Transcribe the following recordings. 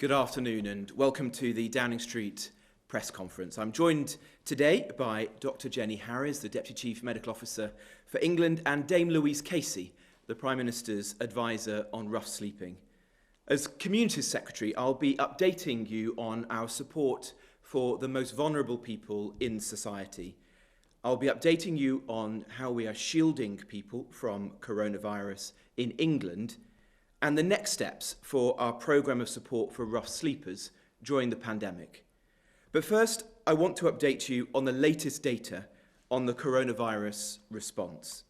Good afternoon and welcome to the Downing Street press conference. I'm joined today by Dr. Jenny Harries, the Deputy Chief Medical Officer for England, and Dame Louise Casey, the Prime Minister's advisor on rough sleeping. As Communities Secretary, I'll be updating you on our support for the most vulnerable people in society. I'll be updating you on how we are shielding people from coronavirus in England and the next steps for our programme of support for rough sleepers during the pandemic. But first, I want to update you on the latest data on the coronavirus response.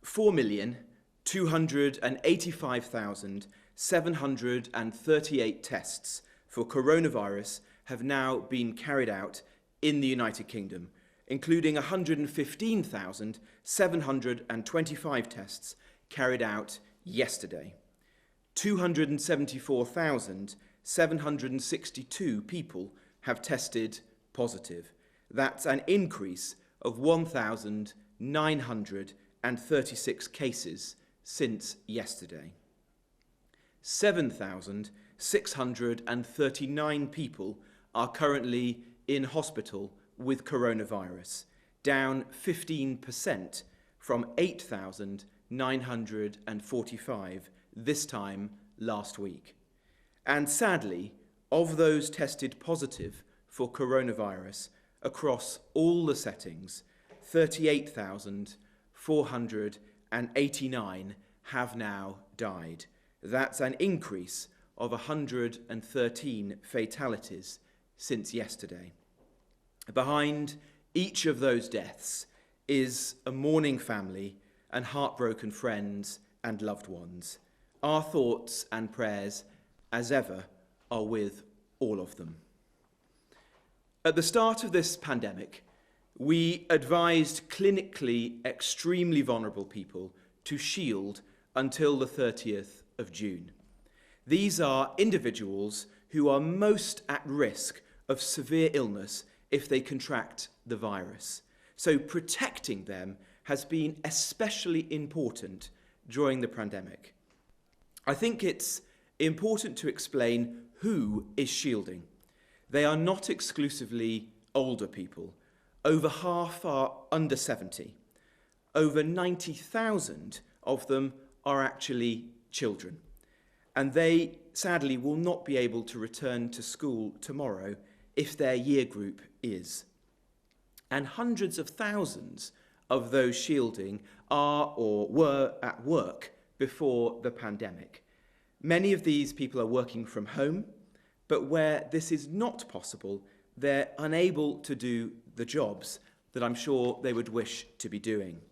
4,285,738 tests for coronavirus have now been carried out in the United Kingdom, including 115,725 tests carried out yesterday. 274,762 people have tested positive. That's an increase of 1,936 cases since yesterday. 7,639 people are currently in hospital with coronavirus, down 15% from 8,945 this time last week. And sadly, of those tested positive for coronavirus across all the settings, 38,489 have now died. That's an increase of 113 fatalities since yesterday. Behind each of those deaths is a mourning family and heartbroken friends and loved ones. Our thoughts and prayers, as ever, are with all of them. At the start of this pandemic, we advised clinically extremely vulnerable people to shield until the 30th of June. These are individuals who are most at risk of severe illness if they contract the virus. So protecting them has been especially important during the pandemic. I think it's important to explain who is shielding. They are not exclusively older people. Over half are under 70. Over 90,000 of them are actually children. And they, sadly, will not be able to return to school tomorrow if their year group is. And hundreds of thousands of those shielding are or were at work before the pandemic. Many of these people are working from home, but where this is not possible, they're unable to do the jobs that I'm sure they would wish to be doing.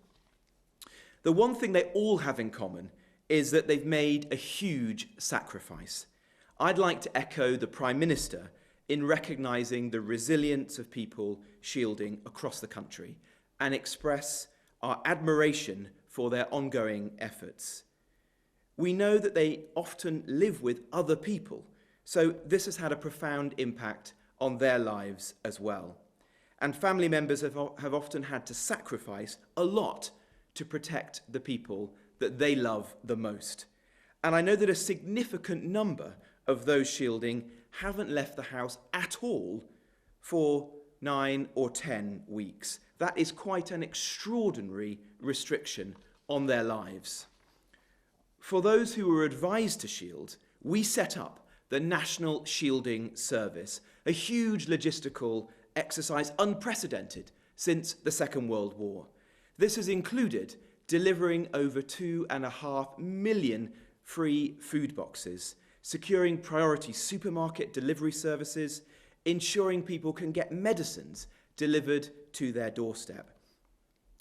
The one thing they all have in common is that they've made a huge sacrifice. I'd like to echo the Prime Minister in recognising the resilience of people shielding across the country and express our admiration for their ongoing efforts. We know that they often live with other people, so this has had a profound impact on their lives as well. And family members have often had to sacrifice a lot to protect the people that they love the most. And I know that a significant number of those shielding haven't left the house at all for 9 or 10 weeks. That is quite an extraordinary restriction on their lives. For those who were advised to shield, we set up the National Shielding Service, a huge logistical exercise unprecedented since the Second World War. This has included delivering over 2.5 million free food boxes, securing priority supermarket delivery services, ensuring people can get medicines delivered to their doorstep,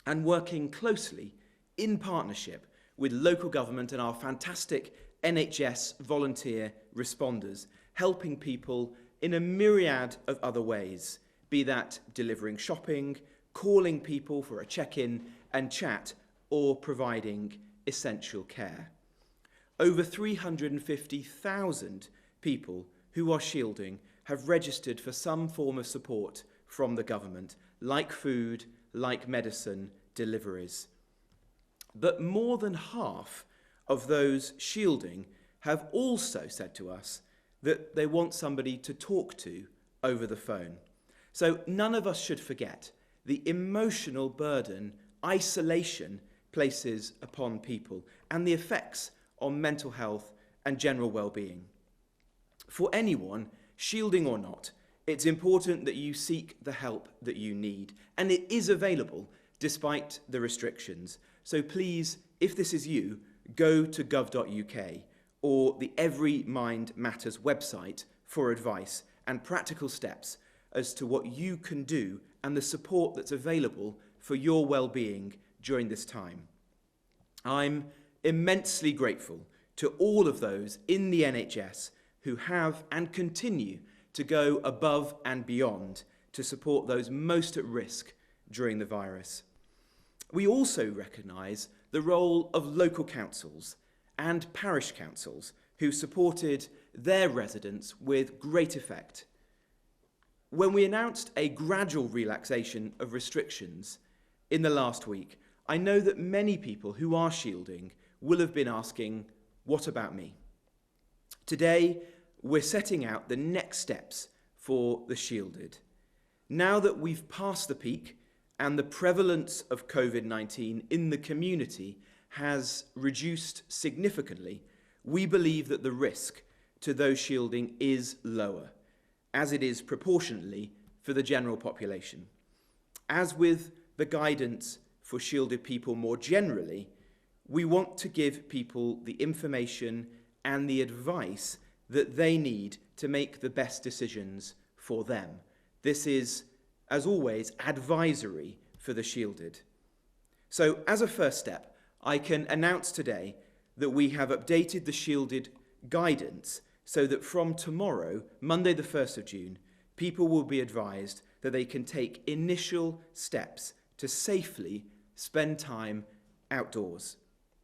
and working closely in partnership with local government and our fantastic NHS volunteer responders, helping people in a myriad of other ways, be that delivering shopping, calling people for a check-in and chat, or providing essential care. Over 350,000 people who are shielding have registered for some form of support from the government, like food, like medicine deliveries. But more than half of those shielding have also said to us that they want somebody to talk to over the phone. So none of us should forget the emotional burden isolation places upon people and the effects on mental health and general well-being. For anyone, shielding or not, it's important that you seek the help that you need, and it is available despite the restrictions. So please, if this is you, go to gov.uk or the Every Mind Matters website for advice and practical steps as to what you can do and the support that's available for your well-being during this time. I'm immensely grateful to all of those in the NHS who have and continue to go above and beyond to support those most at risk during the virus. We also recognise the role of local councils and parish councils who supported their residents with great effect. When we announced a gradual relaxation of restrictions in the last week, I know that many people who are shielding will have been asking, what about me? Today, we're setting out the next steps for the shielded. Now that we've passed the peak and the prevalence of COVID-19 in the community has reduced significantly, we believe that the risk to those shielding is lower, as it is proportionately for the general population. As with the guidance for shielded people more generally, we want to give people the information and the advice that they need to make the best decisions for them. This is, as always, advisory for the shielded. So, as a first step, I can announce today that we have updated the shielded guidance so that from tomorrow, Monday the 1st of June, people will be advised that they can take initial steps to safely spend time outdoors.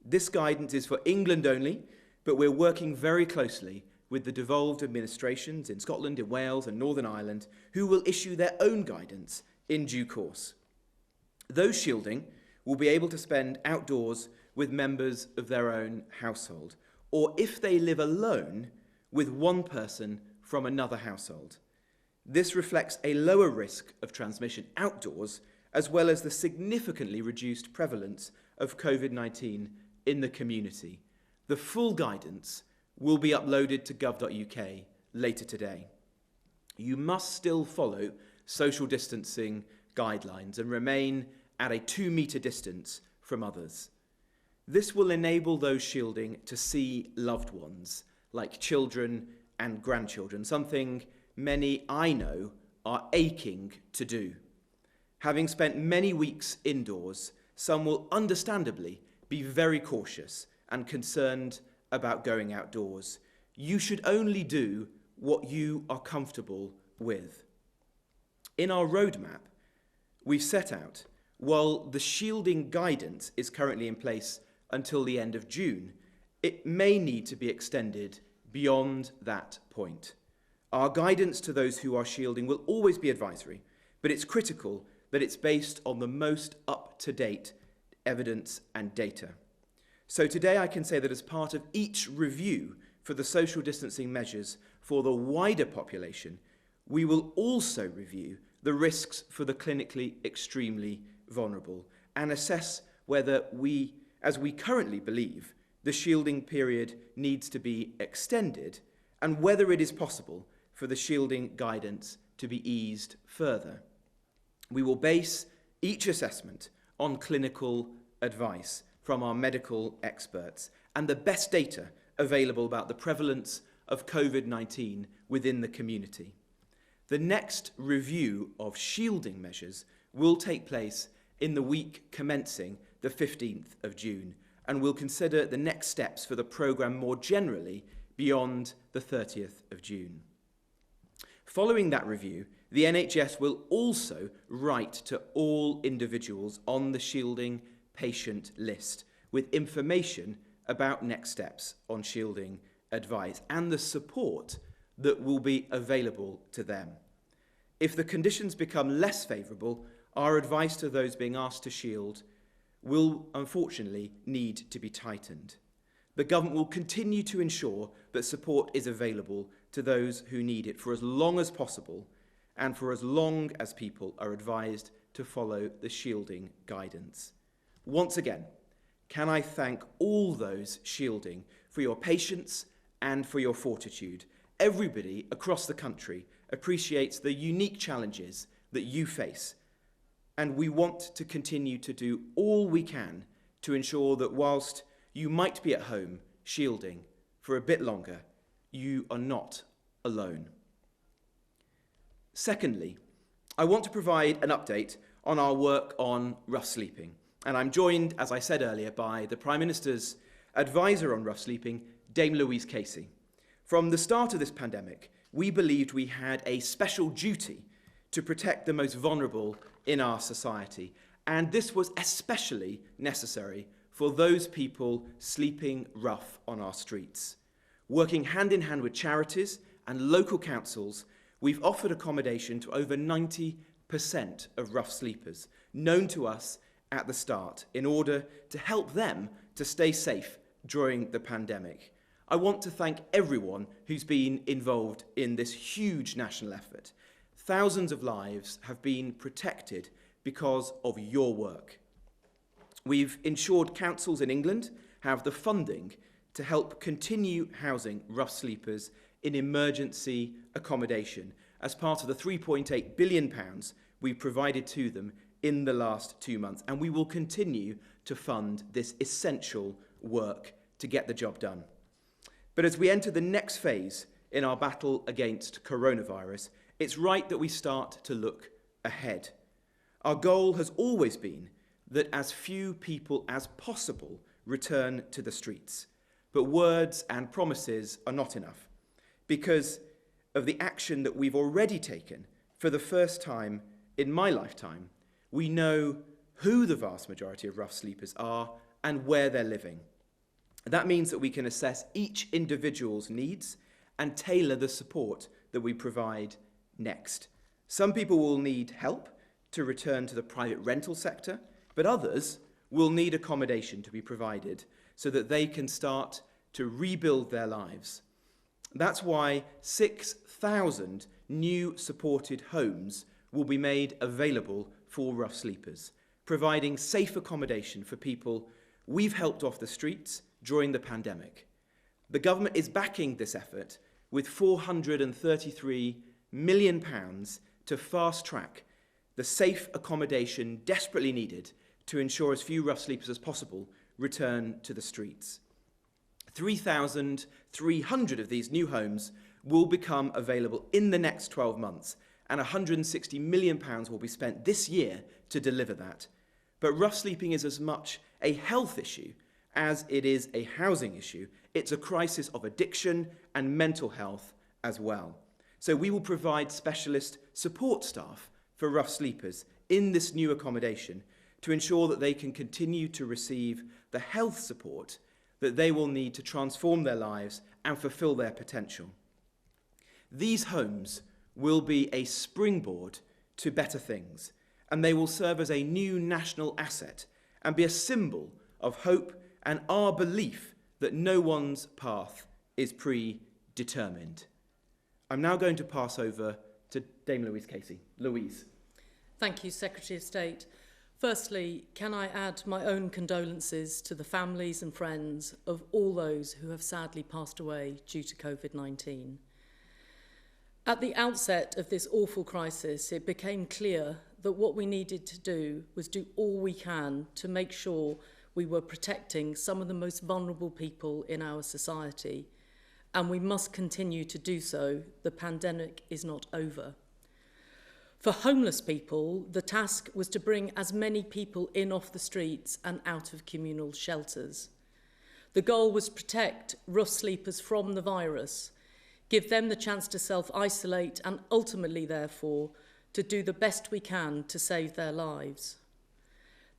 This guidance is for England only, but we're working very closely with the devolved administrations in Scotland, in Wales and Northern Ireland, who will issue their own guidance in due course. Those shielding will be able to spend outdoors with members of their own household, or if they live alone, with one person from another household. This reflects a lower risk of transmission outdoors, as well as the significantly reduced prevalence of COVID-19 in the community. The full guidance will be uploaded to gov.uk later today. You must still follow social distancing guidelines and remain at a 2-metre distance from others. This will enable those shielding to see loved ones, like children and grandchildren, something many I know are aching to do. Having spent many weeks indoors, some will understandably be very cautious and concerned about going outdoors. You should only do what you are comfortable with. In our roadmap, we've set out, while the shielding guidance is currently in place until the end of June, it may need to be extended beyond that point. Our guidance to those who are shielding will always be advisory, but it's critical that it's based on the most up-to-date evidence and data. So today I can say that as part of each review for the social distancing measures for the wider population, we will also review the risks for the clinically extremely vulnerable and assess whether as we currently believe, the shielding period needs to be extended and whether it is possible for the shielding guidance to be eased further. We will base each assessment on clinical advice from our medical experts and the best data available about the prevalence of COVID-19 within the community. The next review of shielding measures will take place in the week commencing the 15th of June, and we'll consider the next steps for the programme more generally beyond the 30th of June. Following that review, the NHS will also write to all individuals on the shielding patient list with information about next steps on shielding advice and the support that will be available to them. If the conditions become less favourable, our advice to those being asked to shield will unfortunately need to be tightened. The government will continue to ensure that support is available to those who need it for as long as possible and for as long as people are advised to follow the shielding guidance. Once again, can I thank all those shielding for your patience and for your fortitude. Everybody across the country appreciates the unique challenges that you face, and we want to continue to do all we can to ensure that whilst you might be at home shielding for a bit longer, you are not alone. Secondly, I want to provide an update on our work on rough sleeping. And I'm joined, as I said earlier, by the Prime Minister's advisor on rough sleeping, Dame Louise Casey. From the start of this pandemic, we believed we had a special duty to protect the most vulnerable in our society. And this was especially necessary for those people sleeping rough on our streets. Working hand in hand with charities and local councils, we've offered accommodation to over 90% of rough sleepers, known to us at the start, in order to help them to stay safe during the pandemic. I want to thank everyone who's been involved in this huge national effort. Thousands of lives have been protected because of your work. We've ensured councils in England have the funding to help continue housing rough sleepers in emergency accommodation as part of the £3.8 billion we provided to them in the last 2 months. And we will continue to fund this essential work to get the job done. But as we enter the next phase in our battle against coronavirus, it's right that we start to look ahead. Our goal has always been that as few people as possible return to the streets. But words and promises are not enough. Because of the action that we've already taken, for the first time in my lifetime, we know who the vast majority of rough sleepers are and where they're living. That means that we can assess each individual's needs and tailor the support that we provide next. Some people will need help to return to the private rental sector, but others will need accommodation to be provided so that they can start to rebuild their lives. That's why 6,000 new supported homes will be made available for rough sleepers, providing safe accommodation for people we've helped off the streets during the pandemic. The government is backing this effort with £433 million to fast-track the safe accommodation desperately needed to ensure as few rough sleepers as possible return to the streets. 3,300 of these new homes will become available in the next 12 months, and £160 million will be spent this year to deliver that. But rough sleeping is as much a health issue as it is a housing issue. It's a crisis of addiction and mental health as well. So we will provide specialist support staff for rough sleepers in this new accommodation to ensure that they can continue to receive the health support that they will need to transform their lives and fulfill their potential. These homes will be a springboard to better things, and they will serve as a new national asset and be a symbol of hope and our belief that no one's path is predetermined. I'm now going to pass over to Dame Louise Casey. Louise. Thank you, Secretary of State. Firstly, can I add my own condolences to the families and friends of all those who have sadly passed away due to COVID-19. At the outset of this awful crisis, it became clear that what we needed to do was do all we can to make sure we were protecting some of the most vulnerable people in our society, and we must continue to do so. The pandemic is not over. For homeless people, the task was to bring as many people in off the streets and out of communal shelters. The goal was to protect rough sleepers from the virus, give them the chance to self-isolate and ultimately, therefore, to do the best we can to save their lives.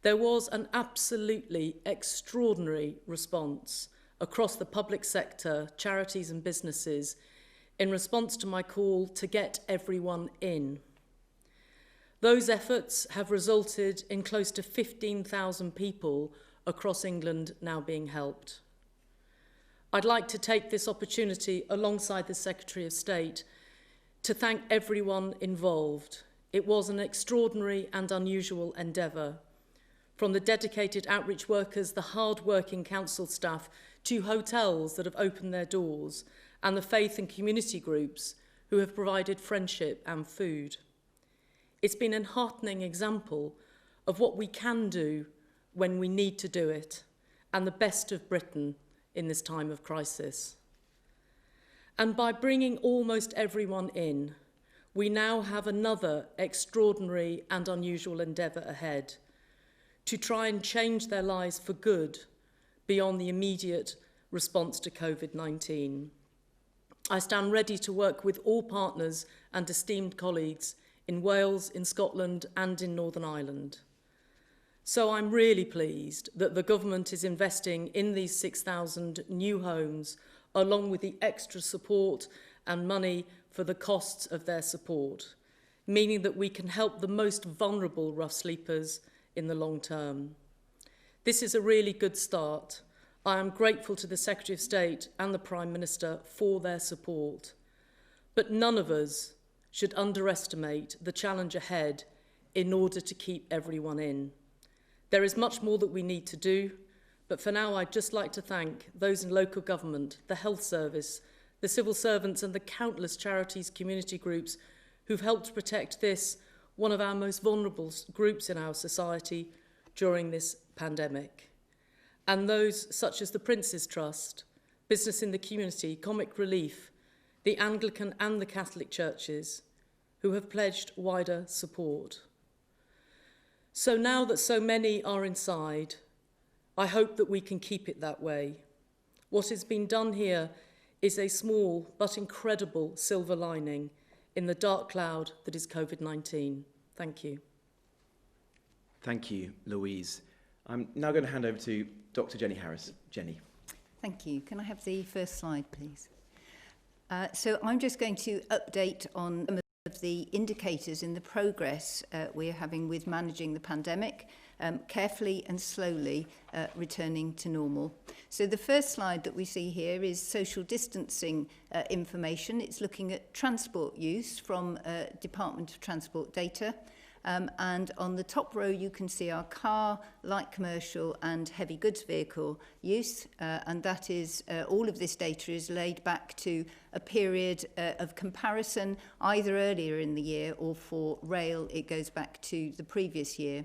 There was an absolutely extraordinary response across the public sector, charities and businesses in response to my call to get everyone in. Those efforts have resulted in close to 15,000 people across England now being helped. I'd like to take this opportunity alongside the Secretary of State to thank everyone involved. It was an extraordinary and unusual endeavour. From the dedicated outreach workers, the hard-working council staff, to hotels that have opened their doors, and the faith and community groups who have provided friendship and food. It's been an heartening example of what we can do when we need to do it, and the best of Britain in this time of crisis. And by bringing almost everyone in, we now have another extraordinary and unusual endeavour ahead to try and change their lives for good beyond the immediate response to COVID-19. I stand ready to work with all partners and esteemed colleagues in Wales, in Scotland and in Northern Ireland. So I'm really pleased that the government is investing in these 6,000 new homes, along with the extra support and money for the costs of their support, meaning that we can help the most vulnerable rough sleepers in the long term. This is a really good start. I am grateful to the Secretary of State and the Prime Minister for their support. But none of us should underestimate the challenge ahead in order to keep everyone in. There is much more that we need to do, but for now I'd just like to thank those in local government, the health service, the civil servants and the countless charities, community groups who've helped protect this, one of our most vulnerable groups in our society during this pandemic. And those such as the Prince's Trust, Business in the Community, Comic Relief, the Anglican and the Catholic churches, who have pledged wider support. So now that so many are inside, I hope that we can keep it that way. What has been done here is a small but incredible silver lining in the dark cloud that is COVID-19. Thank you. Thank you, Louise. I'm now going to hand over to Dr. Jenny Harris. Jenny. Thank you. Can I have the first slide, please? So I'm just going to update on some of the indicators in the progress we're having with managing the pandemic, carefully and slowly returning to normal. So the first slide that we see here is social distancing information. It's looking at transport use from Department of Transport data. And on the top row, you can see our car, light commercial and heavy goods vehicle use. And that is, all of this data is laid back to a period of comparison, either earlier in the year or for rail, it goes back to the previous year.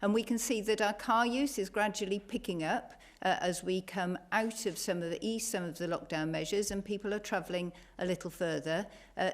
And we can see that our car use is gradually picking up as we come out of some of the lockdown measures and people are travelling a little further.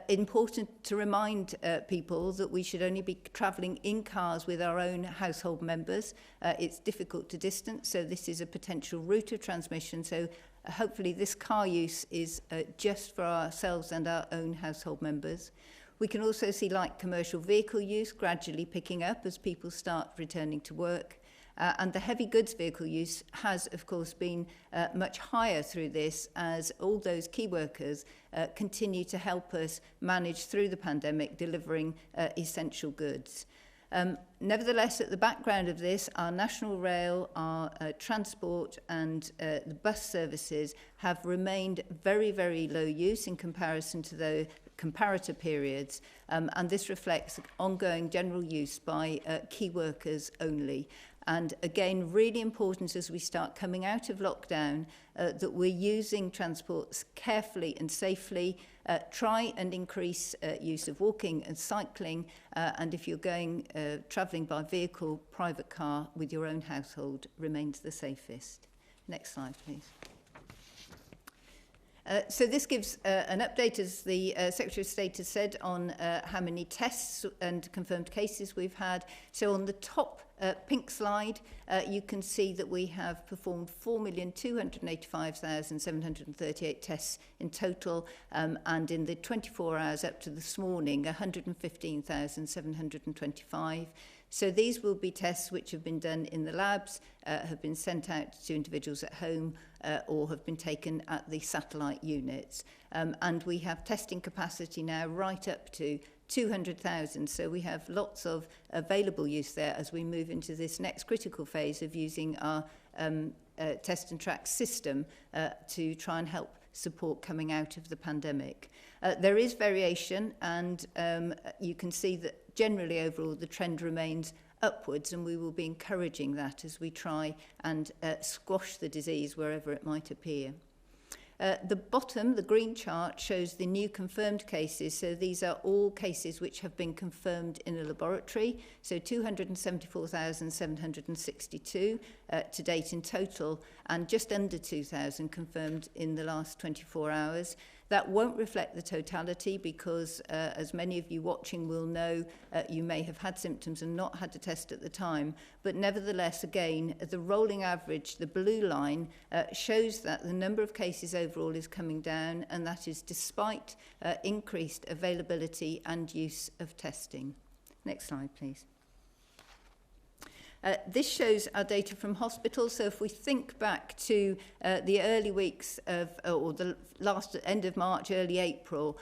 Important to remind people that we should only be travelling in cars with our own household members. It's difficult to distance, so this is a potential route of transmission. So hopefully this car use is just for ourselves and our own household members. We can also see light commercial vehicle use gradually picking up as people start returning to work. And the heavy goods vehicle use has, of course, been much higher through this as all those key workers continue to help us manage through the pandemic, delivering essential goods. Nevertheless, at the background of this, our national rail, our transport and the bus services have remained very, very low use in comparison to the comparator periods, and this reflects ongoing general use by key workers only. And again, really important as we start coming out of lockdown that we're using transport carefully and safely. Try and increase use of walking and cycling, and if you're going travelling by vehicle, private car with your own household remains the safest. Next slide, please. So this gives an update, as the Secretary of State has said, on how many tests and confirmed cases we've had. So on the top pink slide, you can see that we have performed 4,285,738 tests in total, and in the 24 hours up to this morning, 115,725. So these will be tests which have been done in the labs, have been sent out to individuals at home, or have been taken at the satellite units. And we have testing capacity now right up to 200,000. So we have lots of available use there as we move into this next critical phase of using our test and track system to try and help support coming out of the pandemic. There is variation, and you can see that generally overall the trend remains upwards, and we will be encouraging that as we try and squash the disease wherever it might appear. The bottom, the green chart, shows the new confirmed cases. So these are all cases which have been confirmed in a laboratory. So 274,762 to date in total, and just under 2,000 confirmed in the last 24 hours. That won't reflect the totality because, as many of you watching will know, you may have had symptoms and not had a test at the time. But nevertheless, again, the rolling average, the blue line, shows that the number of cases overall is coming down, and that is despite increased availability and use of testing. Next slide, please. This shows our data from hospitals. So if we think back to the early weeks of, or the last end of March, early April,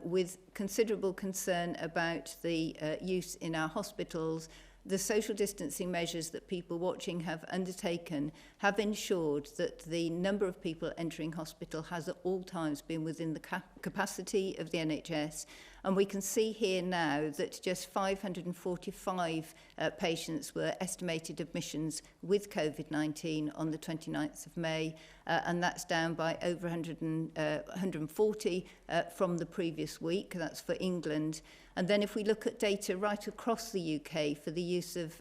with considerable concern about the use in our hospitals, the social distancing measures that people watching have undertaken have ensured that the number of people entering hospital has at all times been within the capacity of the NHS. And we can see here now that just 545 patients were estimated admissions with COVID-19 on the 29th of May, and that's down by over 140 from the previous week. That's for England. And then if we look at data right across the UK for the use of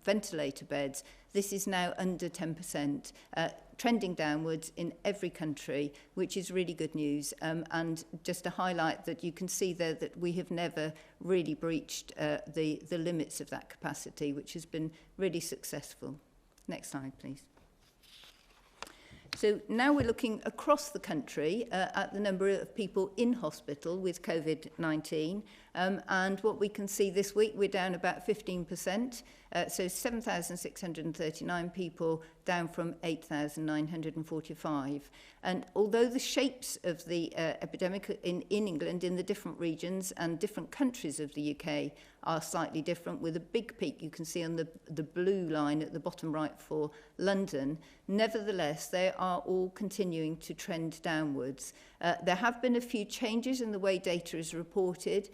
ventilator beds, this is now under 10%, trending downwards in every country, which is really good news. And just to highlight that you can see there that we have never really breached the limits of that capacity, which has been really successful. Next slide, please. So now we're looking across the country at the number of people in hospital with COVID-19. And what we can see this week, we're down about 15%. So 7,639 people, down from 8,945. And although the shapes of the epidemic in England, in the different regions and different countries of the UK are slightly different, with a big peak you can see on the blue line at the bottom right for London, nevertheless, they are all continuing to trend downwards. There have been a few changes in the way data is reported,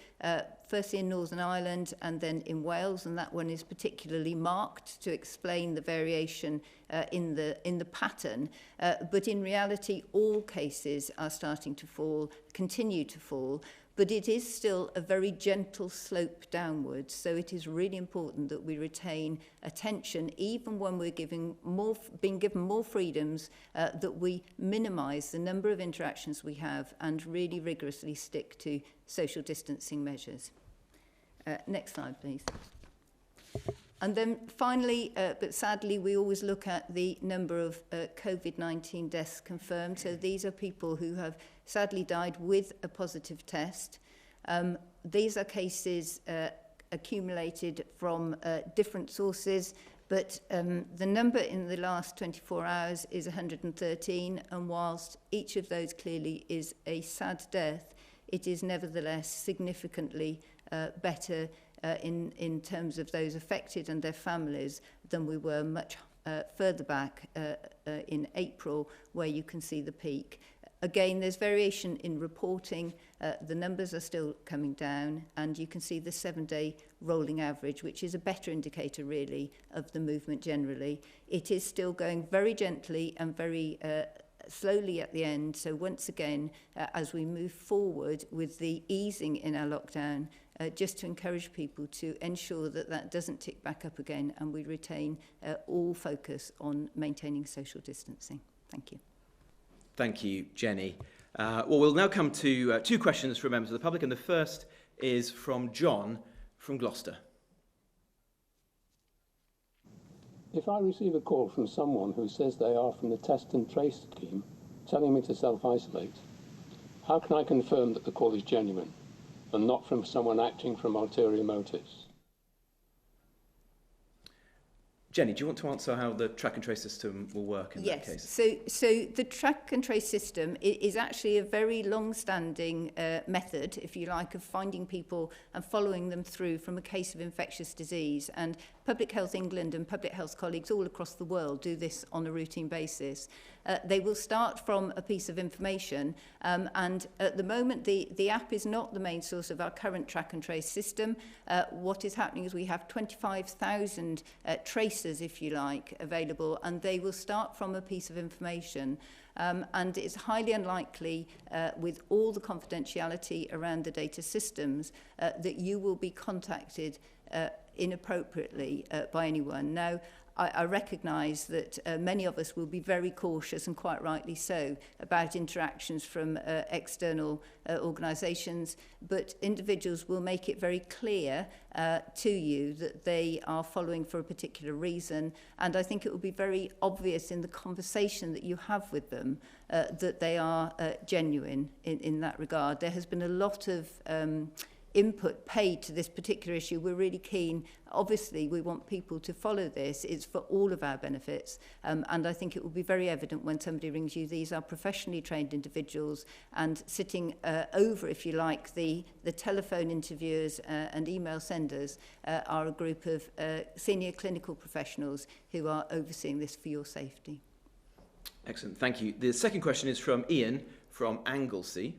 firstly in Northern Ireland and then in Wales, and that one is particularly marked to explain the variation in the pattern. But in reality, all cases are starting to fall, continue to fall, but it is still a very gentle slope downwards. So it is really important that we retain attention, even when we're being given more freedoms, that we minimise the number of interactions we have and really rigorously stick to social distancing measures. Next slide, please. And then finally, but sadly, we always look at the number of COVID-19 deaths confirmed. So these are people who have sadly died with a positive test. These are cases accumulated from different sources, but the number in the last 24 hours is 113, and whilst each of those clearly is a sad death, it is nevertheless significantly better in terms of those affected and their families than we were much further back in April, where you can see the peak. Again, there's variation in reporting. The numbers are still coming down, and you can see the 7-day rolling average, which is a better indicator, really, of the movement generally. It is still going very gently and very slowly at the end. So once again, as we move forward with the easing in our lockdown, just to encourage people to ensure that that doesn't tick back up again, and we retain all focus on maintaining social distancing. Thank you. Thank you, Jenny. Well, we'll now come to 2 questions from members of the public, and the first is from John from Gloucester. If I receive a call from someone who says they are from the test and trace scheme, telling me to self-isolate, how can I confirm that the call is genuine and not from someone acting from ulterior motives? Jenny, do you want to answer how the track and trace system will work in that case? So the track and trace system is actually a very long-standing method, if you like, of finding people and following them through from a case of infectious disease. And Public Health England and public health colleagues all across the world do this on a routine basis. They will start from a piece of information, and at the moment the app is not the main source of our current track and trace system. What is happening is we have 25,000 tracers, if you like, available, and they will start from a piece of information. And it's highly unlikely, with all the confidentiality around the data systems, that you will be contacted inappropriately by anyone. Now, I recognise that many of us will be very cautious, and quite rightly so, about interactions from external organisations, but individuals will make it very clear to you that they are following for a particular reason, and I think it will be very obvious in the conversation that you have with them that they are genuine in that regard. There has been a lot of input paid to this particular issue. We're really keen. Obviously, we want people to follow this. It's for all of our benefits. And I think it will be very evident when somebody rings you. These are professionally trained individuals, and sitting over, if you like, the telephone interviewers and email senders are a group of senior clinical professionals who are overseeing this for your safety. Excellent, thank you. The second question is from Ian from Anglesey.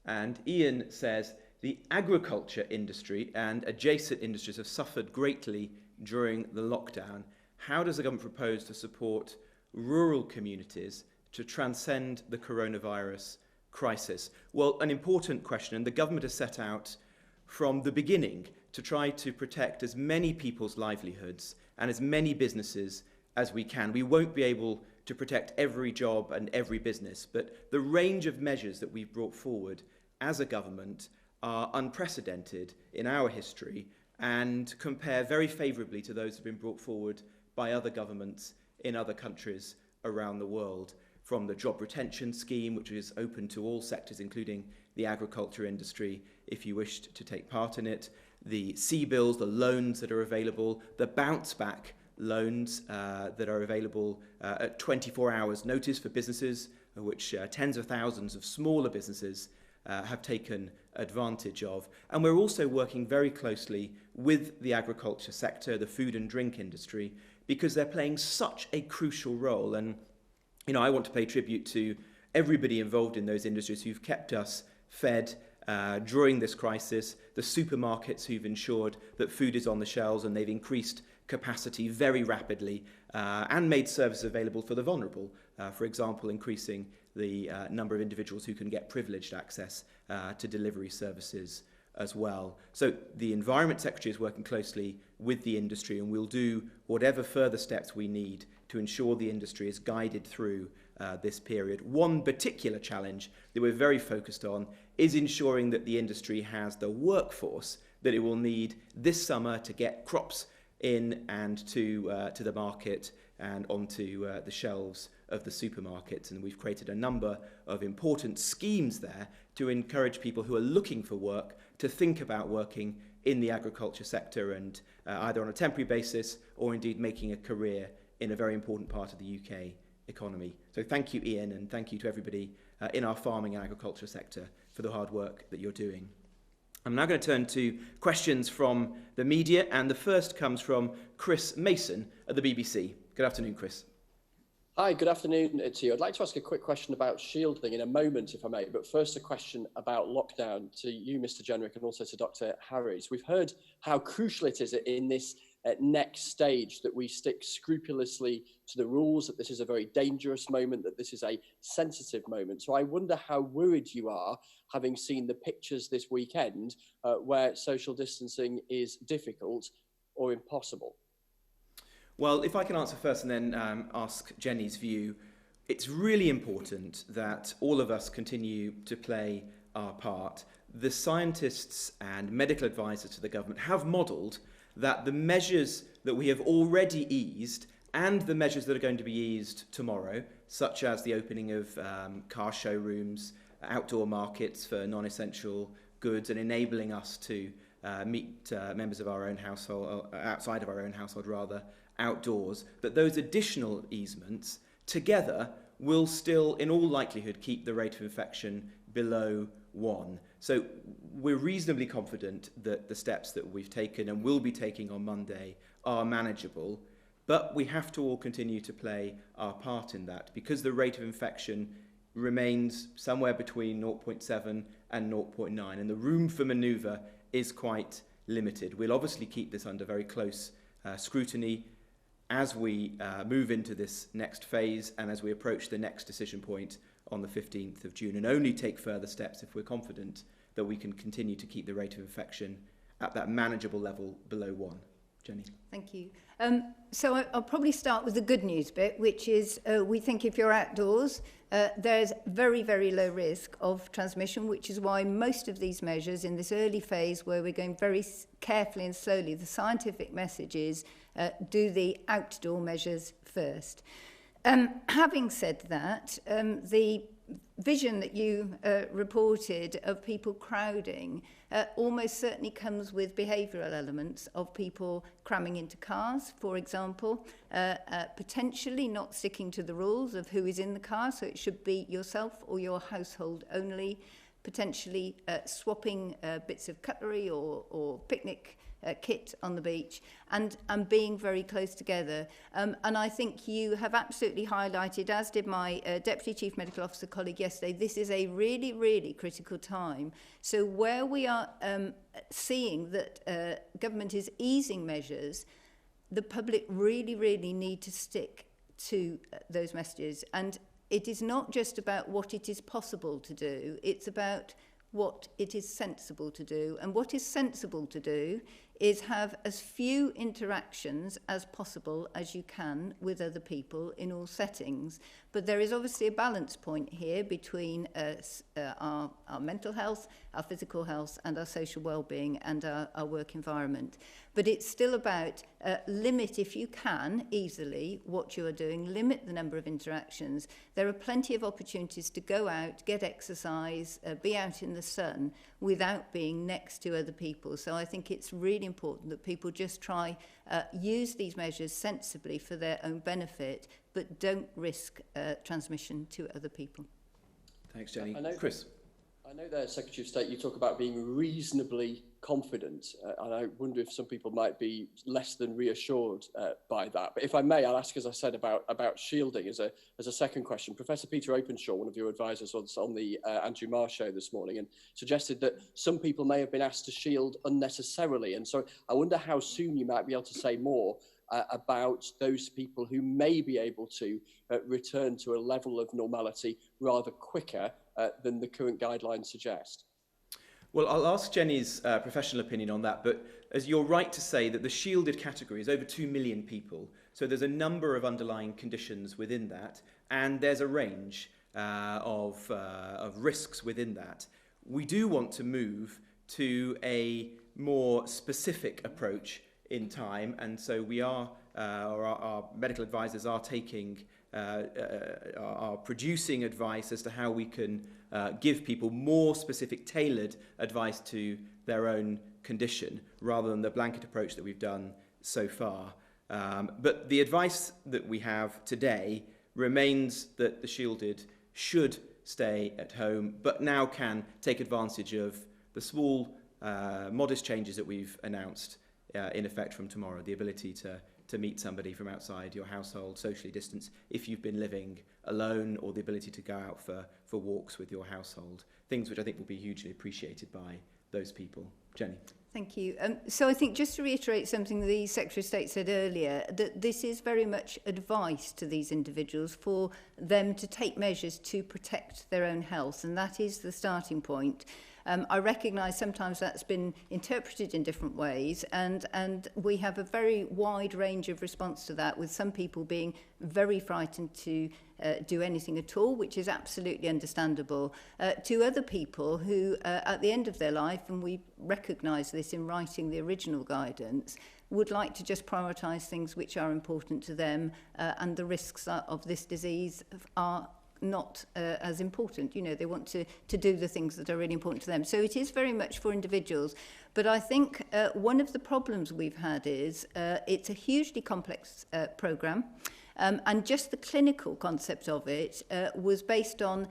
And Ian says, the agriculture industry and adjacent industries have suffered greatly during the lockdown. How does the government propose to support rural communities to transcend the coronavirus crisis? Well, an important question, and the government has set out from the beginning to try to protect as many people's livelihoods and as many businesses as we can. We won't be able to protect every job and every business, but the range of measures that we've brought forward as a government are unprecedented in our history and compare very favourably to those that have been brought forward by other governments in other countries around the world. From the job retention scheme, which is open to all sectors, including the agriculture industry, if you wished to take part in it, the CBILS, the loans that are available, the bounce back loans that are available at 24 hours notice for businesses, which tens of thousands of smaller businesses have taken advantage of. And we're also working very closely with the agriculture sector, the food and drink industry, because they're playing such a crucial role. And, you know, I want to pay tribute to everybody involved in those industries who've kept us fed during this crisis, the supermarkets who've ensured that food is on the shelves and they've increased capacity very rapidly and made services available for the vulnerable, for example, increasing the number of individuals who can get privileged access to delivery services as well. So the Environment Secretary is working closely with the industry, and we'll do whatever further steps we need to ensure the industry is guided through this period. One particular challenge that we're very focused on is ensuring that the industry has the workforce that it will need this summer to get crops in and to the market and onto the shelves of the supermarkets. And we've created a number of important schemes there to encourage people who are looking for work to think about working in the agriculture sector, and either on a temporary basis or indeed making a career in a very important part of the UK economy. So thank you, Ian, and thank you to everybody in our farming and agriculture sector for the hard work that you're doing. I'm now going to turn to questions from the media, and the first comes from Chris Mason at the BBC. Good afternoon, Chris. Hi, good afternoon to you. I'd like to ask a quick question about shielding in a moment, if I may, but first a question about lockdown to you, Mr. Jenrick, and also to Dr. Harries. We've heard how crucial it is in this next stage that we stick scrupulously to the rules, that this is a very dangerous moment, that this is a sensitive moment. So I wonder how worried you are, having seen the pictures this weekend where social distancing is difficult or impossible. Well, if I can answer first and then ask Jenny's view, it's really important that all of us continue to play our part. The scientists and medical advisors to the government have modelled that the measures that we have already eased and the measures that are going to be eased tomorrow, such as the opening of car showrooms, outdoor markets for non-essential goods, and enabling us to meet members of our own household, outside of our own household rather, outdoors. But those additional easements together will still, in all likelihood, keep the rate of infection below 1. So we're reasonably confident that the steps that we've taken and will be taking on Monday are manageable, but we have to all continue to play our part in that because the rate of infection remains somewhere between 0.7 and 0.9, and the room for manoeuvre is quite limited. We'll obviously keep this under very close scrutiny as we move into this next phase and as we approach the next decision point on the 15th of June, and only take further steps if we're confident that we can continue to keep the rate of infection at that manageable level below 1. Jenny. Thank you. So I'll probably start with the good news bit, which is we think if you're outdoors, there's very, very low risk of transmission, which is why most of these measures in this early phase where we're going very carefully and slowly, the scientific message is do the outdoor measures first. Having said that, the vision that you reported of people crowding almost certainly comes with behavioural elements of people cramming into cars, for example, potentially not sticking to the rules of who is in the car, so it should be yourself or your household only, potentially swapping bits of cutlery or picnic kit on the beach and being very close together. And I think you have absolutely highlighted, as did my Deputy Chief Medical Officer colleague yesterday, this is a really, really critical time. So where we are seeing that government is easing measures, the public really, really need to stick to those messages. And it is not just about what it is possible to do, it's about what it is sensible to do. And what is sensible to do is have as few interactions as possible as you can with other people in all settings. But there is obviously a balance point here between our mental health, our physical health, and our social well-being and our work environment. But it's still about limit, if you can, easily, what you are doing, limit the number of interactions. There are plenty of opportunities to go out, get exercise, be out in the sun without being next to other people. So I think it's really important that people just try use these measures sensibly for their own benefit, but don't risk transmission to other people. Thanks, Jenny. Chris. I know there, Secretary of State, you talk about being reasonably confident, and I wonder if some people might be less than reassured by that. But if I may, I'll ask, as I said, about shielding as a second question. Professor Peter Openshaw, one of your advisors, was on the Andrew Marr show this morning and suggested that some people may have been asked to shield unnecessarily. And so I wonder how soon you might be able to say more about those people who may be able to return to a level of normality rather quicker than the current guidelines suggest. Well, I'll ask Jenny's professional opinion on that, but as you're right to say that the shielded category is over 2 million people, so there's a number of underlying conditions within that, and there's a range of risks within that. We do want to move to a more specific approach in time, and so we are, or our medical advisors are taking, are producing advice as to how we can give people more specific, tailored advice to their own condition, rather than the blanket approach that we've done so far. But the advice that we have today remains that the shielded should stay at home, but now can take advantage of the small, modest changes that we've announced in effect from tomorrow, the ability to meet somebody from outside your household, socially distance, if you've been living alone, or the ability to go out for walks with your household, things which I think will be hugely appreciated by those people. Jenny. Thank you. So I think just to reiterate something the Secretary of State said earlier, that this is very much advice to these individuals for them to take measures to protect their own health, and that is the starting point. I recognise sometimes that's been interpreted in different ways, and we have a very wide range of response to that, with some people being very frightened to do anything at all, which is absolutely understandable, to other people who, at the end of their life, and we recognise this in writing the original guidance, would like to just prioritise things which are important to them, and the risks of this disease are not as important. You know, they want to do the things that are really important to them. So it is very much for individuals. But I think one of the problems we've had is it's a hugely complex programme. And just the clinical concept of it was based on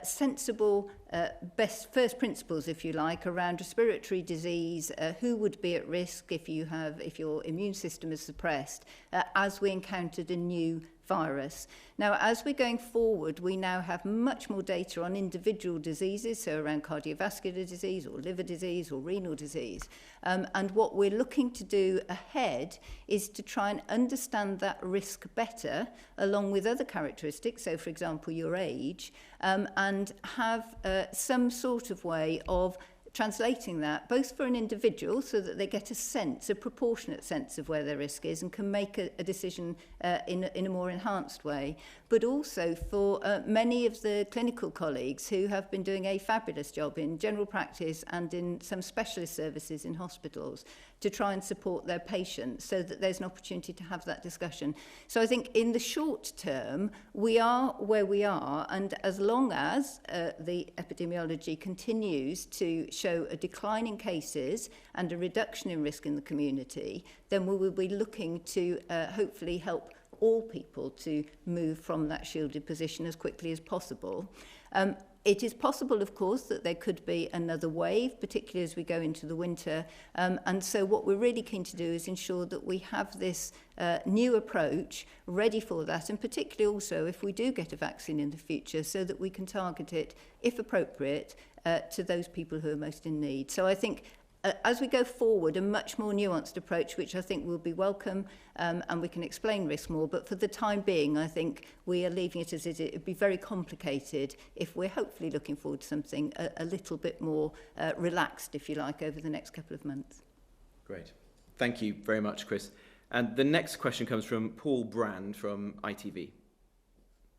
sensible best first principles, if you like, around respiratory disease, who would be at risk if your immune system is suppressed, as we encountered a new virus. Now, as we're going forward, we now have much more data on individual diseases, so around cardiovascular disease or liver disease or renal disease. And what we're looking to do ahead is to try and understand that risk better, along with other characteristics, so for example, your age, and have some sort of way of translating that both for an individual so that they get a proportionate sense of where their risk is and can make a decision in a more enhanced way, but also for many of the clinical colleagues who have been doing a fabulous job in general practice and in some specialist services in hospitals to try and support their patients so that there's an opportunity to have that discussion. So I think in the short term, we are where we are, and as long as the epidemiology continues to show a decline in cases and a reduction in risk in the community, then we will be looking to hopefully help all people to move from that shielded position as quickly as possible. It is possible, of course, that there could be another wave, particularly as we go into the winter. And so what we're really keen to do is ensure that we have this new approach ready for that, and particularly also if we do get a vaccine in the future, so that we can target it, if appropriate, to those people who are most in need. So I think as we go forward, a much more nuanced approach, which I think will be welcome, and we can explain risk more. But for the time being, I think we are leaving it as it is. It would be very complicated if we're hopefully looking forward to something a little bit more relaxed, if you like, over the next couple of months. Great. Thank you very much, Chris. And the next question comes from Paul Brand from ITV.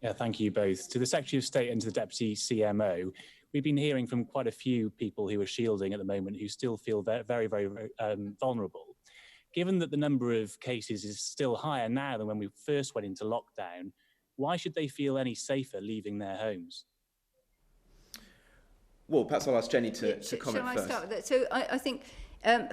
Yeah, thank you both. To the Secretary of State and to the Deputy CMO, we've been hearing from quite a few people who are shielding at the moment who still feel very, very vulnerable. Given that the number of cases is still higher now than when we first went into lockdown, why should they feel any safer leaving their homes? Well, perhaps I'll ask Jenny to comment shall first. I start with that? So I think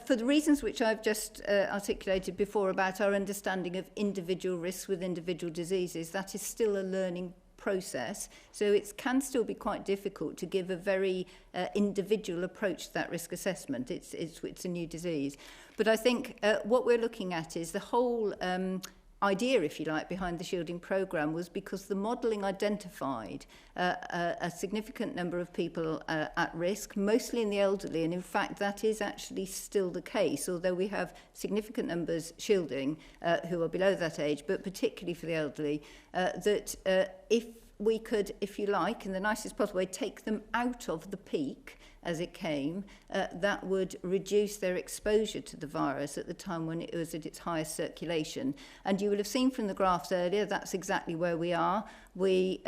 for the reasons which I've just articulated before about our understanding of individual risks with individual diseases, that is still a learning process. So it can still be quite difficult to give a very individual approach to that risk assessment. It's a new disease. But I think what we're looking at is the whole idea, if you like, behind the shielding programme was because the modelling identified a significant number of people at risk, mostly in the elderly, and in fact that is actually still the case, although we have significant numbers shielding who are below that age, but particularly for the elderly, that if we could, if you like, in the nicest possible way, take them out of the peak as it came, that would reduce their exposure to the virus at the time when it was at its highest circulation. And you will have seen from the graphs earlier, that's exactly where we are. We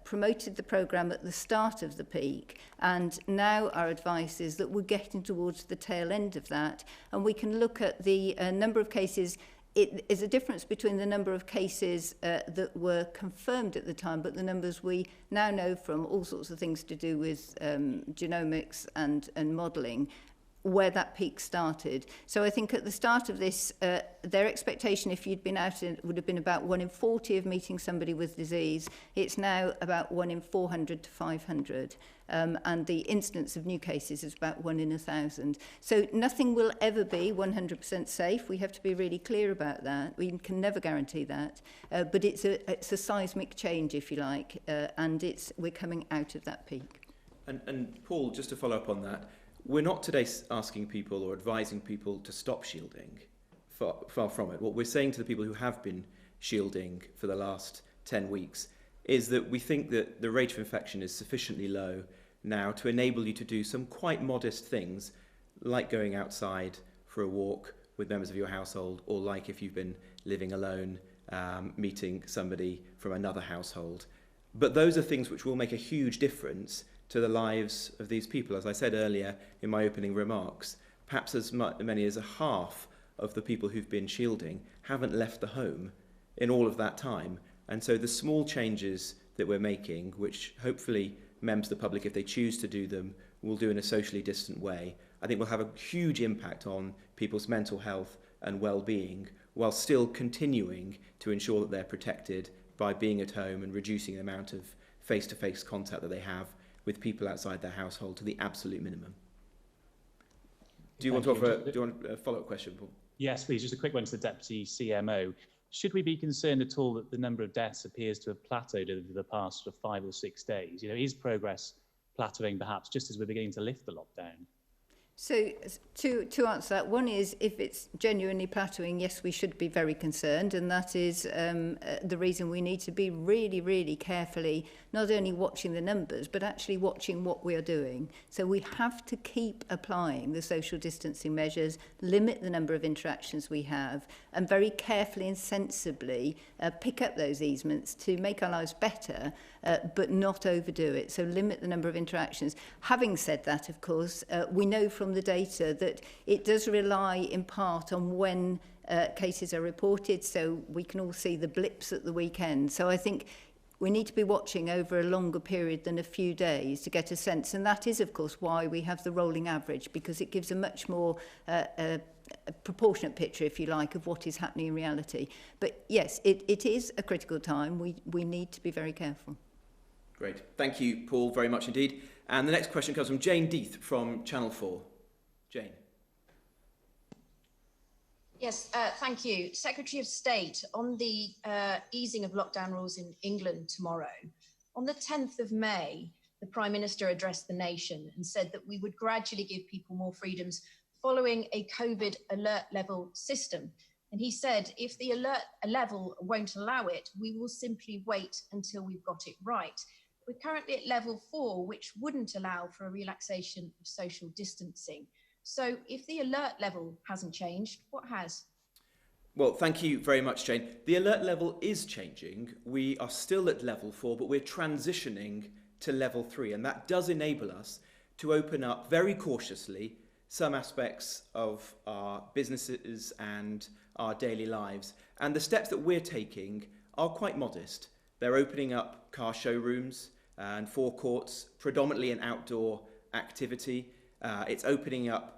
promoted the programme at the start of the peak, and now our advice is that we're getting towards the tail end of that, and we can look at the number of cases. It is a difference between the number of cases that were confirmed at the time, but the numbers we now know from all sorts of things to do with genomics and modelling, where that peak started. So I think at the start of this, their expectation, if you'd been out, would have been about 1 in 40 of meeting somebody with disease. It's now about 1 in 400 to 500. And the incidence of new cases is about 1 in 1,000. So nothing will ever be 100% safe. We have to be really clear about that. We can never guarantee that. But it's a seismic change, if you like, and we're coming out of that peak. And Paul, just to follow up on that, we're not today asking people or advising people to stop shielding, far from it. What we're saying to the people who have been shielding for the last 10 weeks is that we think that the rate of infection is sufficiently low now to enable you to do some quite modest things, like going outside for a walk with members of your household, or like if you've been living alone, meeting somebody from another household. But those are things which will make a huge difference to the lives of these people. As I said earlier in my opening remarks, perhaps as many as a half of the people who've been shielding haven't left the home in all of that time. And so the small changes that we're making, which hopefully members of the public, if they choose to do them, will do in a socially distant way, I think will have a huge impact on people's mental health and well-being, while still continuing to ensure that they're protected by being at home and reducing the amount of face-to-face contact that they have with people outside their household to the absolute minimum. Do you want a follow-up question, Paul? Yes, please. Just a quick one to the Deputy CMO. Should we be concerned at all that the number of deaths appears to have plateaued over the past 5 or 6 days? Is progress plateauing perhaps just as we're beginning to lift the lockdown? So to answer that, one is if it's genuinely plateauing, yes, we should be very concerned, and that is the reason we need to be really, really carefully not only watching the numbers, but actually watching what we are doing. So we have to keep applying the social distancing measures, limit the number of interactions we have, and very carefully and sensibly pick up those easements to make our lives better, but not overdo it. So limit the number of interactions. Having said that, of course, we know from the data that it does rely in part on when cases are reported, so we can all see the blips at the weekend. So I think we need to be watching over a longer period than a few days to get a sense, and that is of course why we have the rolling average, because it gives a much more a proportionate picture, if you like, of what is happening in reality. But yes, it is a critical time. We need to be very careful. Great. Thank you, Paul, very much indeed. And the next question comes from Jane Death from Channel 4. Jane. Yes, thank you. Secretary of State, on the easing of lockdown rules in England tomorrow, on the 10th of May, the Prime Minister addressed the nation and said that we would gradually give people more freedoms following a COVID alert level system. And he said, if the alert level won't allow it, we will simply wait until we've got it right. We're currently at level 4, which wouldn't allow for a relaxation of social distancing. So if the alert level hasn't changed, what has? Well, thank you very much, Jane. The alert level is changing. We are still at level 4, but we're transitioning to level 3. And that does enable us to open up very cautiously some aspects of our businesses and our daily lives. And the steps that we're taking are quite modest. They're opening up car showrooms and forecourts, predominantly an outdoor activity. It's opening up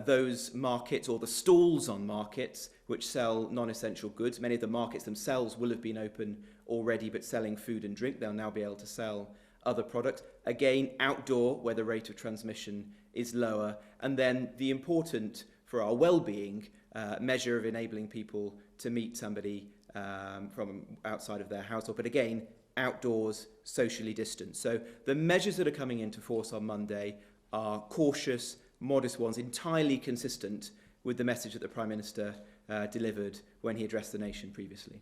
those markets or the stalls on markets which sell non-essential goods. Many of the markets themselves will have been open already but selling food and drink. They'll now be able to sell other products. Again, outdoor where the rate of transmission is lower. And then the important, for our well-being, measure of enabling people to meet somebody from outside of their household. But again, outdoors, socially distant. So the measures that are coming into force on Monday are cautious, modest ones, entirely consistent with the message that the Prime Minister delivered when he addressed the nation previously.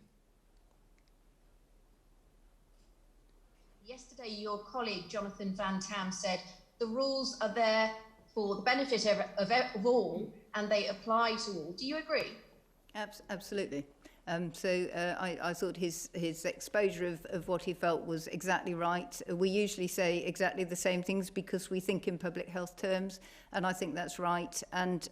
Yesterday, your colleague, Jonathan Van Tam, said the rules are there for the benefit of all and they apply to all. Do you agree? Absolutely. I thought his exposure of what he felt was exactly right. We usually say exactly the same things because we think in public health terms, and I think that's right. And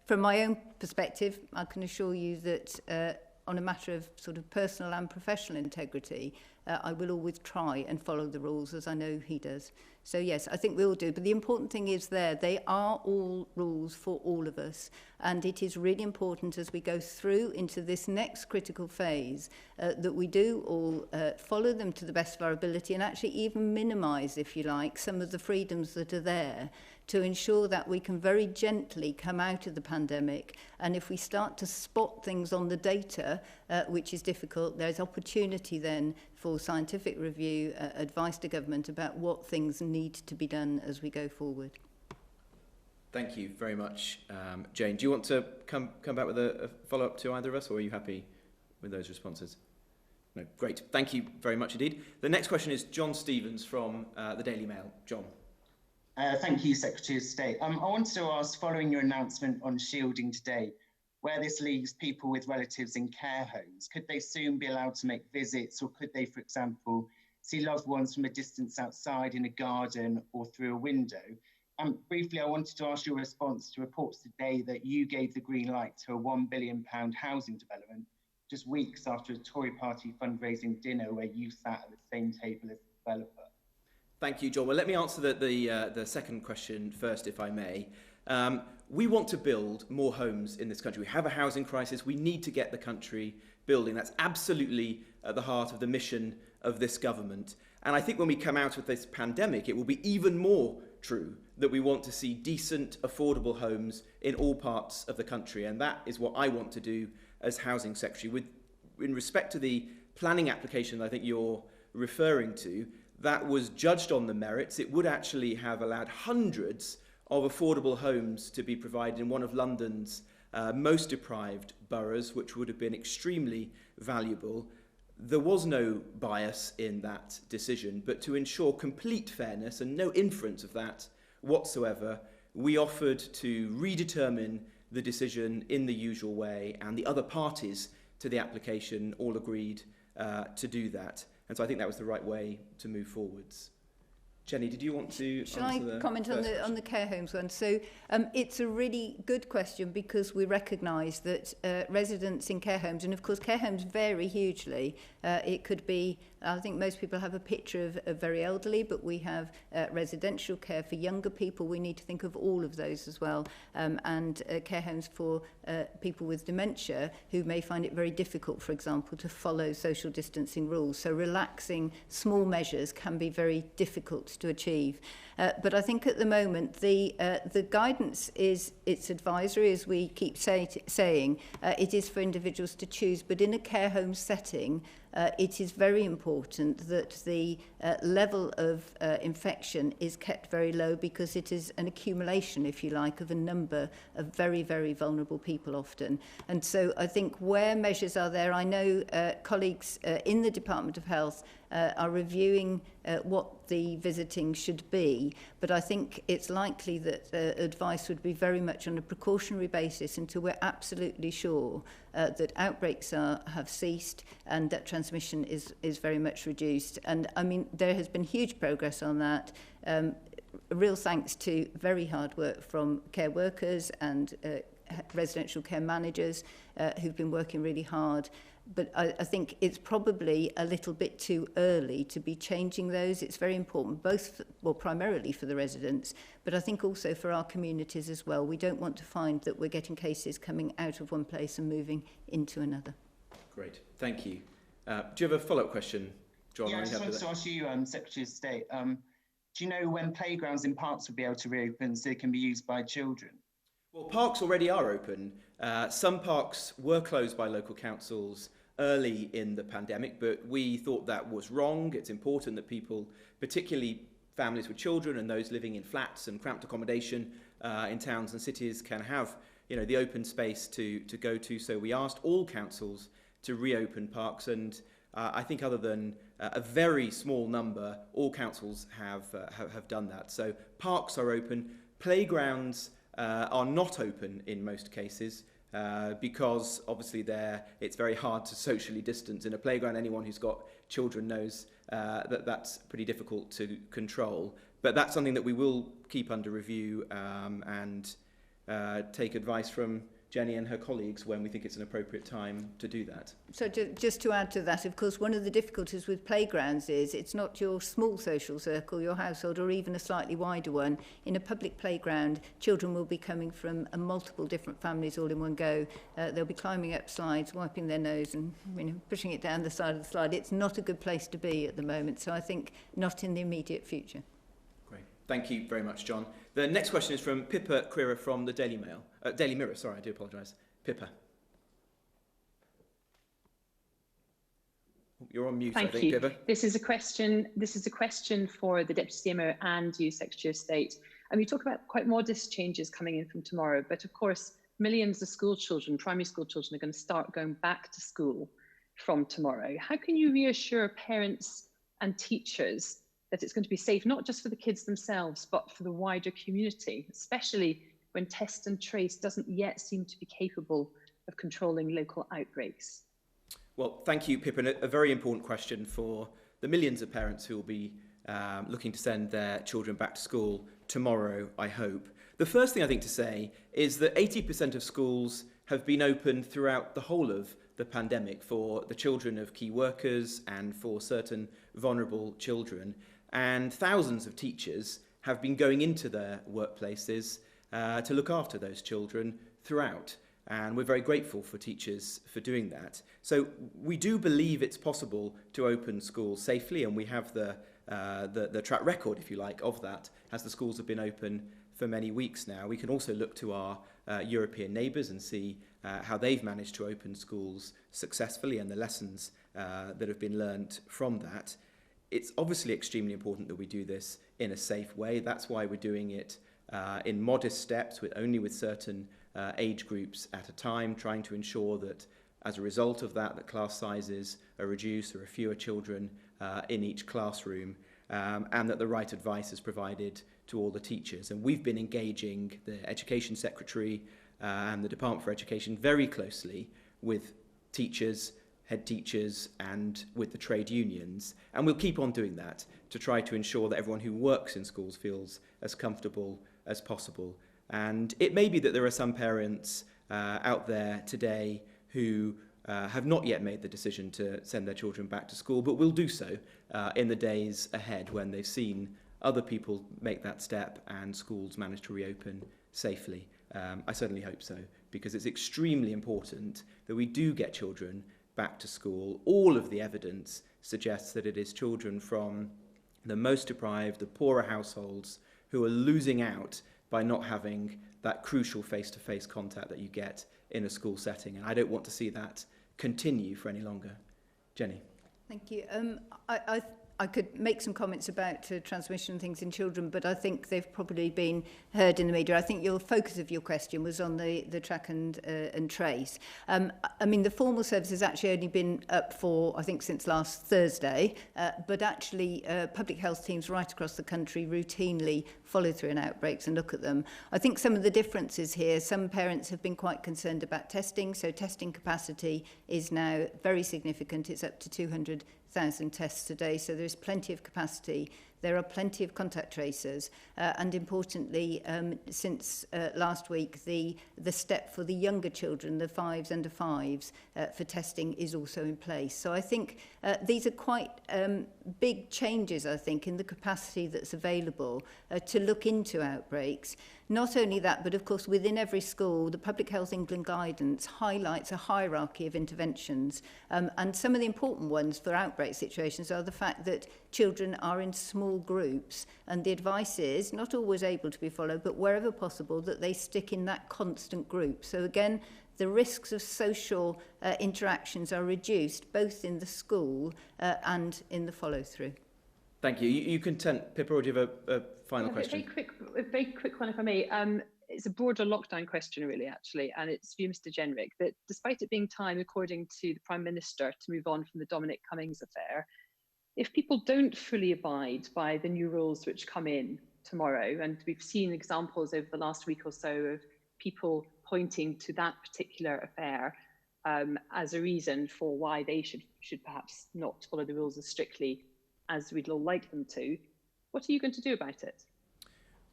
from my own perspective, I can assure you that on a matter of sort of personal and professional integrity, I will always try and follow the rules as I know he does. So yes, I think we all do. But the important thing is they are all rules for all of us. And it is really important as we go through into this next critical phase that we do all follow them to the best of our ability and actually even minimise, if you like, some of the freedoms that are there to ensure that we can very gently come out of the pandemic. And if we start to spot things on the data, which is difficult, there's opportunity then for scientific review, advice to government about what things need to be done as we go forward. Thank you very much, Jane. Do you want to come back with a follow-up to either of us, or are you happy with those responses? No, great. Thank you very much indeed. The next question is John Stevens from the Daily Mail. John. Thank you, Secretary of State. I wanted to ask, following your announcement on shielding today, where this leaves people with relatives in care homes. Could they soon be allowed to make visits, or could they, for example, see loved ones from a distance outside in a garden or through a window? Briefly, I wanted to ask your response to reports today that you gave the green light to a £1 billion housing development just weeks after a Tory party fundraising dinner where you sat at the same table as the developer? Thank you, John. Well, let me answer the second question first, if I may. We want to build more homes in this country. We have a housing crisis. We need to get the country building. That's absolutely at the heart of the mission of this government. And I think when we come out of this pandemic, it will be even more true that we want to see decent, affordable homes in all parts of the country. And that is what I want to do as Housing Secretary. In respect to the planning application that I think you're referring to, that was judged on the merits. It would actually have allowed hundreds of affordable homes to be provided in one of London's most deprived boroughs, which would have been extremely valuable. There was no bias in that decision, but to ensure complete fairness and no inference of that whatsoever, we offered to redetermine the decision in the usual way, and the other parties to the application all agreed to do that. And so I think that was the right way to move forwards. Jenny, did you want to Shall I comment on the care homes one? So it's a really good question because we recognise that residents in care homes, and of course care homes vary hugely. It could be, I think most people have a picture of very elderly, but we have residential care for younger people. We need to think of all of those as well. And care homes for people with dementia who may find it very difficult, for example, to follow social distancing rules. So relaxing small measures can be very difficult to achieve. But I think at the moment the guidance it's advisory, as we keep saying. It is for individuals to choose, but in a care home setting, it is very important that the level of infection is kept very low, because it is an accumulation, if you like, of a number of very, very vulnerable people often. And so I think where measures are there, I know colleagues in the Department of Health are reviewing what the visiting should be, but I think it's likely that advice would be very much on a precautionary basis until we're absolutely sure that outbreaks have ceased and that transmission is very much reduced. And I mean, there has been huge progress on that. Real thanks to very hard work from care workers and residential care managers who've been working really hard. But I think it's probably a little bit too early to be changing those. It's very important, primarily for the residents, but I think also for our communities as well. We don't want to find that we're getting cases coming out of one place and moving into another. Great, thank you. Do you have a follow-up question, John? Yeah, I just wanted to ask you, Secretary of State, do you know when playgrounds in parks will be able to reopen so they can be used by children? Well, parks already are open. Some parks were closed by local councils early in the pandemic, but we thought that was wrong. It's important that people, particularly families with children and those living in flats and cramped accommodation in towns and cities, can have the open space to go to. So we asked all councils to reopen parks, and I think other than a very small number, all councils have done that. So parks are open. Playgrounds are not open in most cases because obviously it's very hard to socially distance in a playground. Anyone who's got children knows that's pretty difficult to control. But that's something that we will keep under review and take advice from Jenny and her colleagues when we think it's an appropriate time to do that. So just to add to that, of course, one of the difficulties with playgrounds is it's not your small social circle, your household, or even a slightly wider one. In a public playground, children will be coming from multiple different families all in one go. They'll be climbing up slides, wiping their nose and pushing it down the side of the slide. It's not a good place to be at the moment, so I think not in the immediate future. Great. Thank you very much, John. The next question is from Pippa Crerar from the Daily Mirror, sorry, I do apologise. Pippa. You're on mute, Thank I think, you. Pippa. This is a question for the Deputy CMO and you, Secretary of State. And we talk about quite modest changes coming in from tomorrow, but of course, millions of school children, primary school children, are going to start going back to school from tomorrow. How can you reassure parents and teachers that it's going to be safe, not just for the kids themselves, but for the wider community, especially when test and trace doesn't yet seem to be capable of controlling local outbreaks? Well, thank you, Pippa. A very important question for the millions of parents who will be looking to send their children back to school tomorrow, I hope. The first thing I think to say is that 80% of schools have been open throughout the whole of the pandemic for the children of key workers and for certain vulnerable children. And thousands of teachers have been going into their workplaces to look after those children throughout. And we're very grateful for teachers for doing that. So we do believe it's possible to open schools safely, and we have the track record, if you like, of that, as the schools have been open for many weeks now. We can also look to our European neighbours and see how they've managed to open schools successfully and the lessons that have been learnt from that. It's obviously extremely important that we do this in a safe way. That's why we're doing it in modest steps, only with certain age groups at a time, trying to ensure that as a result of that, the class sizes are reduced, there are fewer children in each classroom, and that the right advice is provided to all the teachers. And we've been engaging the Education Secretary and the Department for Education very closely with teachers, head teachers, and with the trade unions. And we'll keep on doing that to try to ensure that everyone who works in schools feels as comfortable as possible. And it may be that there are some parents out there today who have not yet made the decision to send their children back to school, but will do so in the days ahead when they've seen other people make that step and schools manage to reopen safely. I certainly hope so, because it's extremely important that we do get children back to school. All of the evidence suggests that it is children from the most deprived, the poorer households, who are losing out by not having that crucial face-to-face contact that you get in a school setting. And I don't want to see that continue for any longer. Jenny. Thank you. I could make some comments about transmission and things in children, but I think they've probably been heard in the media. I think your focus of your question was on the track and trace. I mean, the formal service has actually only been up for, I think, since last Thursday, but actually public health teams right across the country routinely follow through on outbreaks and look at them. I think some of the differences here, some parents have been quite concerned about testing, so testing capacity is now very significant. It's up to 200,000 tests a day, so there's plenty of capacity. There are plenty of contact tracers, and importantly, since last week, the step for the younger children, the 5s under 5s, for testing is also in place. So I think these are quite big changes, I think, in the capacity that's available to look into outbreaks. Not only that, but of course, within every school, the Public Health England guidance highlights a hierarchy of interventions. And some of the important ones for outbreak situations are the fact that children are in small groups, and the advice is, not always able to be followed, but wherever possible, that they stick in that constant group. So again, the risks of social interactions are reduced both in the school and in the follow-through. Thank you. You can Pippa, or do you have a final question? A very quick one, if I may. It's a broader lockdown question, really, actually, and it's for you, Mr. Jenrick, that despite it being time, according to the Prime Minister, to move on from the Dominic Cummings affair, if people don't fully abide by the new rules which come in tomorrow, and we've seen examples over the last week or so of people pointing to that particular affair as a reason for why they should perhaps not follow the rules as strictly as we'd all like them to, what are you going to do about it?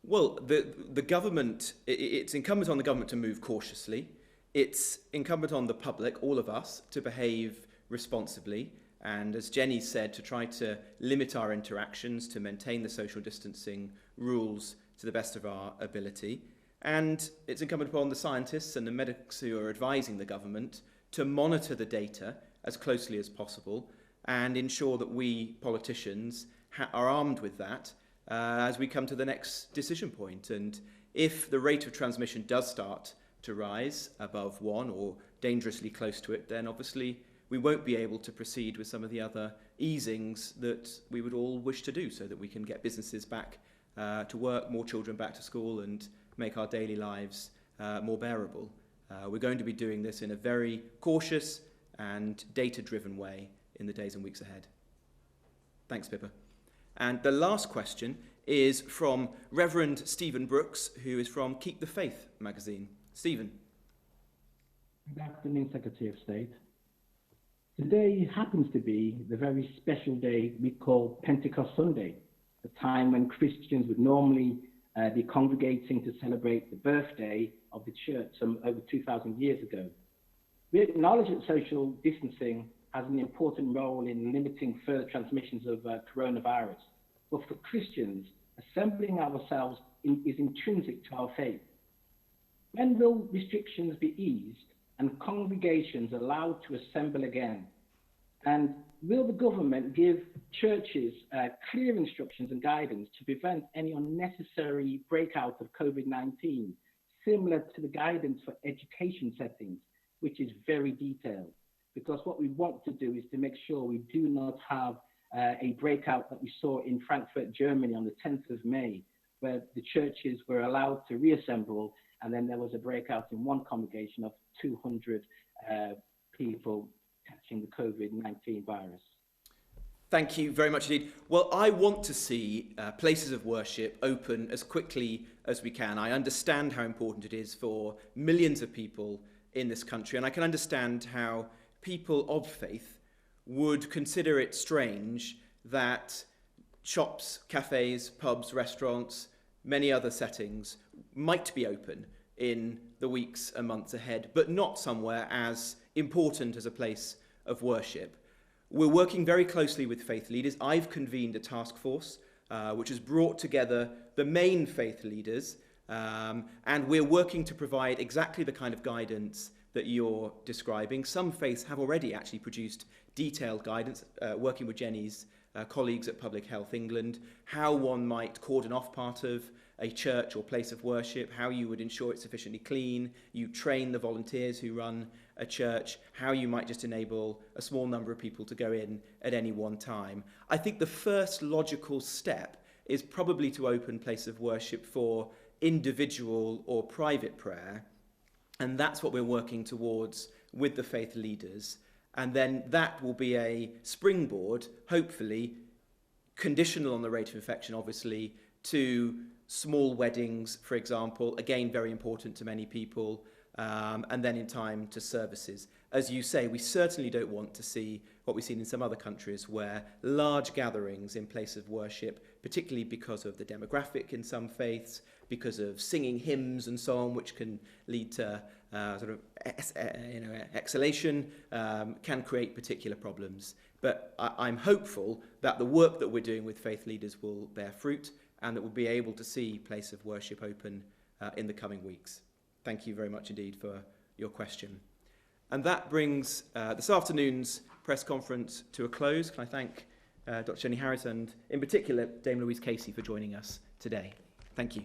Well, the government, it's incumbent on the government to move cautiously. It's incumbent on the public, all of us, to behave responsibly. And as Jenny said, to try to limit our interactions, to maintain the social distancing rules to the best of our ability. And it's incumbent upon the scientists and the medics who are advising the government to monitor the data as closely as possible and ensure that we politicians are armed with that as we come to the next decision point. And if the rate of transmission does start to rise above 1 or dangerously close to it, then obviously we won't be able to proceed with some of the other easings that we would all wish to do, so that we can get businesses back to work, more children back to school, and make our daily lives more bearable. We're going to be doing this in a very cautious and data-driven way in the days and weeks ahead. Thanks, Pippa. And the last question is from Reverend Stephen Brooks, who is from Keep the Faith magazine. Stephen. Good afternoon, Secretary of State. Today happens to be the very special day we call Pentecost Sunday, a time when Christians would normally be congregating to celebrate the birthday of the church some over 2,000 years ago. We acknowledge that social distancing has an important role in limiting further transmissions of coronavirus. But for Christians, assembling ourselves is intrinsic to our faith. When will restrictions be eased and congregations allowed to assemble again? And will the government give churches clear instructions and guidance to prevent any unnecessary breakout of COVID-19, similar to the guidance for education settings, which is very detailed? Because what we want to do is to make sure we do not have a breakout that we saw in Frankfurt, Germany on the 10th of May, where the churches were allowed to reassemble, and then there was a breakout in one congregation of 200 people catching the COVID-19 virus. Thank you very much indeed. Well, I want to see places of worship open as quickly as we can. I understand how important it is for millions of people in this country, and I can understand how people of faith would consider it strange that shops, cafes, pubs, restaurants, many other settings might be open in the weeks and months ahead, but not somewhere as important as a place of worship. We're working very closely with faith leaders. I've convened a task force which has brought together the main faith leaders, and we're working to provide exactly the kind of guidance that you're describing. Some faiths have already actually produced detailed guidance, working with Jenny's colleagues at Public Health England, how one might cordon off part of a church or place of worship, how you would ensure it's sufficiently clean, you train the volunteers who run a church, how you might just enable a small number of people to go in at any one time. I think the first logical step is probably to open place of worship for individual or private prayer, and that's what we're working towards with the faith leaders. And then that will be a springboard, hopefully, conditional on the rate of infection, obviously, to small weddings, for example, again, very important to many people, and then in time to services. As you say, we certainly don't want to see what we've seen in some other countries where large gatherings in place of worship, particularly because of the demographic in some faiths, because of singing hymns and so on, which can lead to exhalation, can create particular problems. But I'm hopeful that the work that we're doing with faith leaders will bear fruit and that we'll be able to see place of worship open in the coming weeks. Thank you very much indeed for your question. And that brings this afternoon's press conference to a close. Can I thank Dr. Jenny Harris and in particular Dame Louise Casey for joining us today. Thank you.